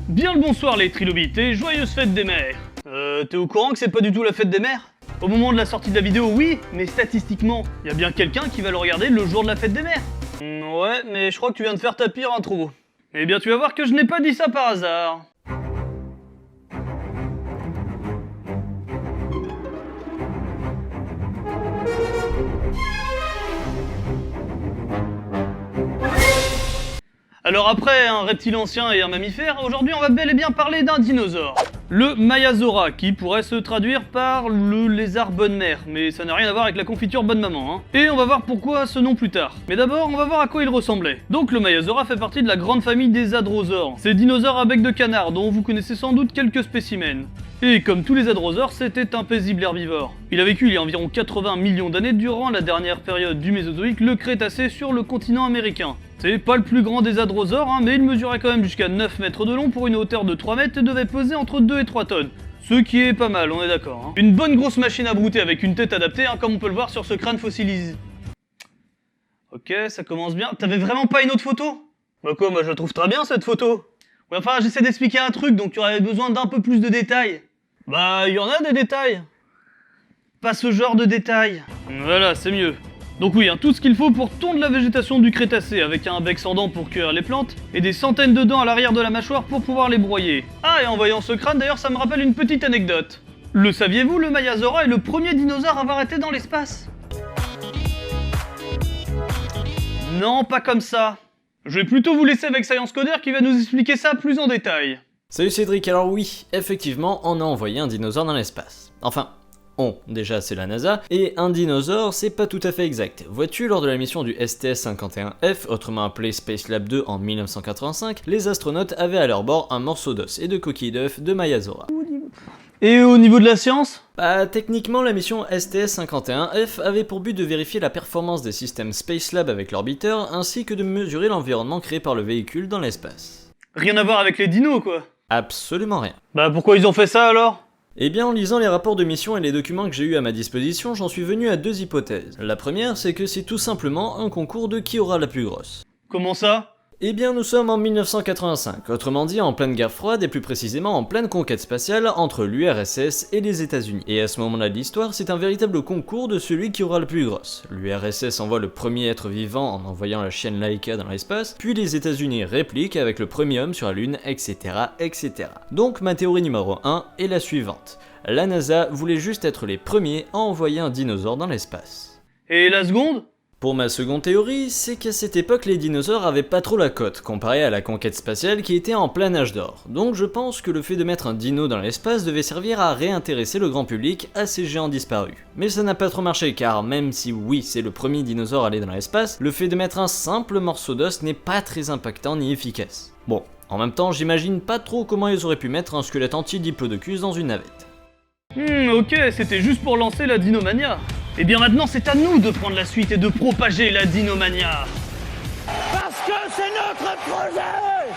Bien le bonsoir les trilobites et joyeuse fête des mères. T'es au courant que c'est pas du tout la fête des mères? Au moment de la sortie de la vidéo, oui, mais statistiquement, y a bien quelqu'un qui va le regarder le jour de la fête des mères. Ouais, mais je crois que tu viens de faire ta pire intro. Eh bien, tu vas voir que je n'ai pas dit ça par hasard. Alors après un reptile ancien et un mammifère, aujourd'hui on va bel et bien parler d'un dinosaure. Le Maiasaura, qui pourrait se traduire par le lézard bonne mère, mais ça n'a rien à voir avec la confiture bonne maman, hein. Et on va voir pourquoi ce nom plus tard. Mais d'abord, on va voir à quoi il ressemblait. Donc le Maiasaura fait partie de la grande famille des hadrosaures, ces dinosaures à bec de canard dont vous connaissez sans doute quelques spécimens. Et comme tous les hadrosaures, c'était un paisible herbivore. Il a vécu il y a environ 80 millions d'années durant la dernière période du Mésozoïque, le Crétacé, sur le continent américain. C'est pas le plus grand des hadrosaures, hein, mais il mesurait quand même jusqu'à 9 mètres de long pour une hauteur de 3 mètres et devait peser entre 2 et 3 tonnes. Ce qui est pas mal, on est d'accord. Hein. Une bonne grosse machine à brouter avec une tête adaptée, hein, comme on peut le voir sur ce crâne fossilisé. Ok, ça commence bien. T'avais vraiment pas une autre photo? Bah quoi, moi je la trouve très bien cette photo. Ouais, enfin, j'essaie d'expliquer un truc, donc tu aurais besoin d'un peu plus de détails. Bah, il y en a des détails. Pas ce genre de détails. Voilà, c'est mieux. Donc oui, hein, tout ce qu'il faut pour tondre la végétation du Crétacé, avec un bec sans dents pour cueillir les plantes, et des centaines de dents à l'arrière de la mâchoire pour pouvoir les broyer. Ah, et en voyant ce crâne, d'ailleurs, ça me rappelle une petite anecdote. Le saviez-vous, le Maiasaura est le premier dinosaure à avoir été dans l'espace? Non, pas comme ça. Je vais plutôt vous laisser avec Science Coder qui va nous expliquer ça plus en détail. Salut Cédric, alors oui, effectivement, on a envoyé un dinosaure dans l'espace. Enfin, déjà c'est la NASA, et un dinosaure c'est pas tout à fait exact. Vois-tu, lors de la mission du STS-51F, autrement appelé Space Lab 2 en 1985, les astronautes avaient à leur bord un morceau d'os et de coquille d'œuf de Maiasaura. Et au niveau de la science? Bah, techniquement, la mission STS-51F avait pour but de vérifier la performance des systèmes Space Lab avec l'orbiteur, ainsi que de mesurer l'environnement créé par le véhicule dans l'espace. Rien à voir avec les dinos, quoi. Absolument rien. Bah pourquoi ils ont fait ça alors? Eh bien, en lisant les rapports de mission et les documents que j'ai eu à ma disposition, j'en suis venu à deux hypothèses. La première, c'est que c'est tout simplement un concours de qui aura la plus grosse. Comment ça? Eh bien, nous sommes en 1985, autrement dit en pleine guerre froide et plus précisément en pleine conquête spatiale entre l'URSS et les États-Unis. Et à ce moment-là de l'histoire, c'est un véritable concours de celui qui aura la plus grosse. L'URSS envoie le premier être vivant en envoyant la chienne Laika dans l'espace, puis les États-Unis répliquent avec le premier homme sur la Lune, etc., etc. Donc ma théorie numéro 1 est la suivante. La NASA voulait juste être les premiers à envoyer un dinosaure dans l'espace. Et la seconde? Pour ma seconde théorie, c'est qu'à cette époque les dinosaures avaient pas trop la cote, comparé à la conquête spatiale qui était en plein âge d'or. Donc je pense que le fait de mettre un dino dans l'espace devait servir à réintéresser le grand public à ces géants disparus. Mais ça n'a pas trop marché car même si oui c'est le premier dinosaure à aller dans l'espace, le fait de mettre un simple morceau d'os n'est pas très impactant ni efficace. Bon, en même temps j'imagine pas trop comment ils auraient pu mettre un squelette anti-diplodocus dans une navette. Ok, c'était juste pour lancer la dinomania. Et bien maintenant c'est à nous de prendre la suite et de propager la dinomania. Parce que c'est notre projet!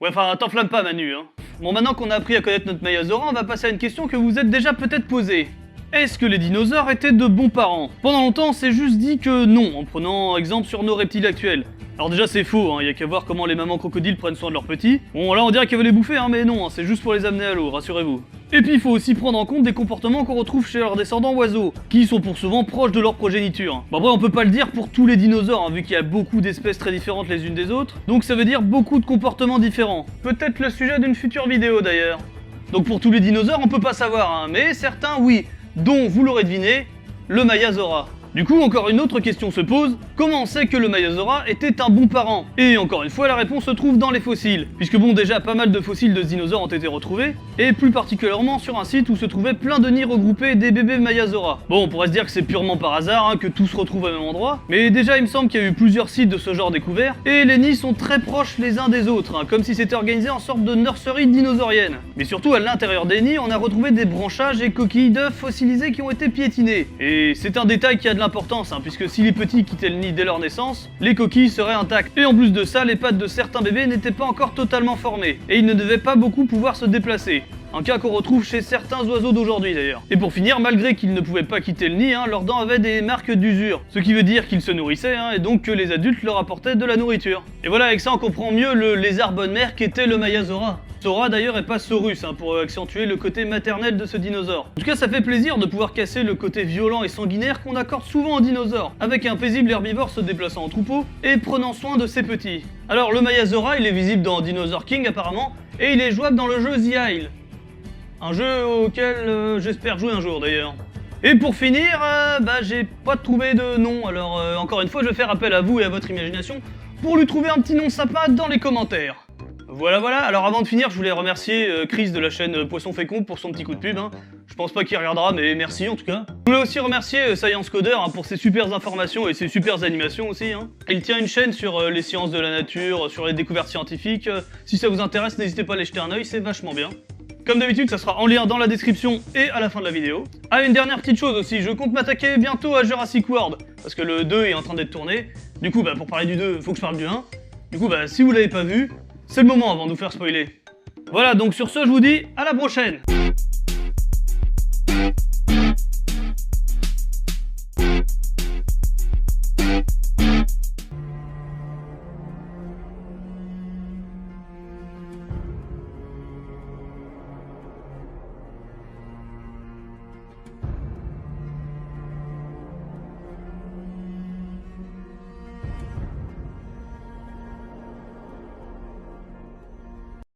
Ouais, enfin t'enflamme pas Manu, hein. Bon, maintenant qu'on a appris à connaître notre Maiasaura, on va passer à une question que vous êtes déjà peut-être posée. Est-ce que les dinosaures étaient de bons parents? Pendant longtemps on s'est juste dit que non, en prenant exemple sur nos reptiles actuels. Alors déjà c'est faux, hein, y a qu'à voir comment les mamans crocodiles prennent soin de leurs petits. Bon là on dirait qu'elles veulent les bouffer, hein, mais non, hein, c'est juste pour les amener à l'eau, rassurez-vous. Et puis il faut aussi prendre en compte des comportements qu'on retrouve chez leurs descendants oiseaux, qui sont pour souvent proches de leur progéniture. Bon après on peut pas le dire pour tous les dinosaures, hein, vu qu'il y a beaucoup d'espèces très différentes les unes des autres, donc ça veut dire beaucoup de comportements différents. Peut-être le sujet d'une future vidéo d'ailleurs. Donc pour tous les dinosaures on peut pas savoir, hein, mais certains oui, dont, vous l'aurez deviné, le Maiasaura. Du coup, encore une autre question se pose, comment on sait que le Maiasaura était un bon parent? Et encore une fois, la réponse se trouve dans les fossiles, puisque bon, déjà pas mal de fossiles de dinosaures ont été retrouvés, et plus particulièrement sur un site où se trouvaient plein de nids regroupés des bébés Maiasaura. Bon, on pourrait se dire que c'est purement par hasard, hein, que tout se retrouve au même endroit, mais déjà il me semble qu'il y a eu plusieurs sites de ce genre découverts, et les nids sont très proches les uns des autres, hein, comme si c'était organisé en sorte de nurserie dinosaurienne. Mais surtout, à l'intérieur des nids, on a retrouvé des branchages et coquilles d'œufs fossilisés qui ont été piétinés. Et c'est un détail qui a de l'importance, hein, puisque si les petits quittaient le nid dès leur naissance, les coquilles seraient intactes. Et en plus de ça, les pattes de certains bébés n'étaient pas encore totalement formées, et ils ne devaient pas beaucoup pouvoir se déplacer. Un cas qu'on retrouve chez certains oiseaux d'aujourd'hui d'ailleurs. Et pour finir, malgré qu'ils ne pouvaient pas quitter le nid, hein, leurs dents avaient des marques d'usure. Ce qui veut dire qu'ils se nourrissaient, hein, et donc que les adultes leur apportaient de la nourriture. Et voilà, avec ça on comprend mieux le lézard bonne mère qu'était le Maiasaura. Sora d'ailleurs et pas Saurus, hein, pour accentuer le côté maternel de ce dinosaure. En tout cas, ça fait plaisir de pouvoir casser le côté violent et sanguinaire qu'on accorde souvent aux dinosaures, avec un paisible herbivore se déplaçant en troupeau et prenant soin de ses petits. Alors le Mayazora, il est visible dans Dinosaur King apparemment, et il est jouable dans le jeu The Isle. Un jeu auquel j'espère jouer un jour d'ailleurs. Et pour finir, j'ai pas trouvé de nom, alors encore une fois je vais faire appel à vous et à votre imagination pour lui trouver un petit nom sympa dans les commentaires. Voilà, alors avant de finir, je voulais remercier Chris de la chaîne Poisson Fécond pour son petit coup de pub. Hein. Je pense pas qu'il regardera, mais merci en tout cas. Je voulais aussi remercier Science Coder hein, pour ses super informations et ses super animations aussi. Hein. Il tient une chaîne sur les sciences de la nature, sur les découvertes scientifiques. Si ça vous intéresse, n'hésitez pas à aller jeter un œil, c'est vachement bien. Comme d'habitude, ça sera en lien dans la description et à la fin de la vidéo. Ah, une dernière petite chose aussi, je compte m'attaquer bientôt à Jurassic World, parce que le 2 est en train d'être tourné. Du coup, pour parler du 2, faut que je parle du 1. Du coup, si vous l'avez pas vu, c'est le moment avant de vous faire spoiler. Voilà, donc sur ce, je vous dis à la prochaine.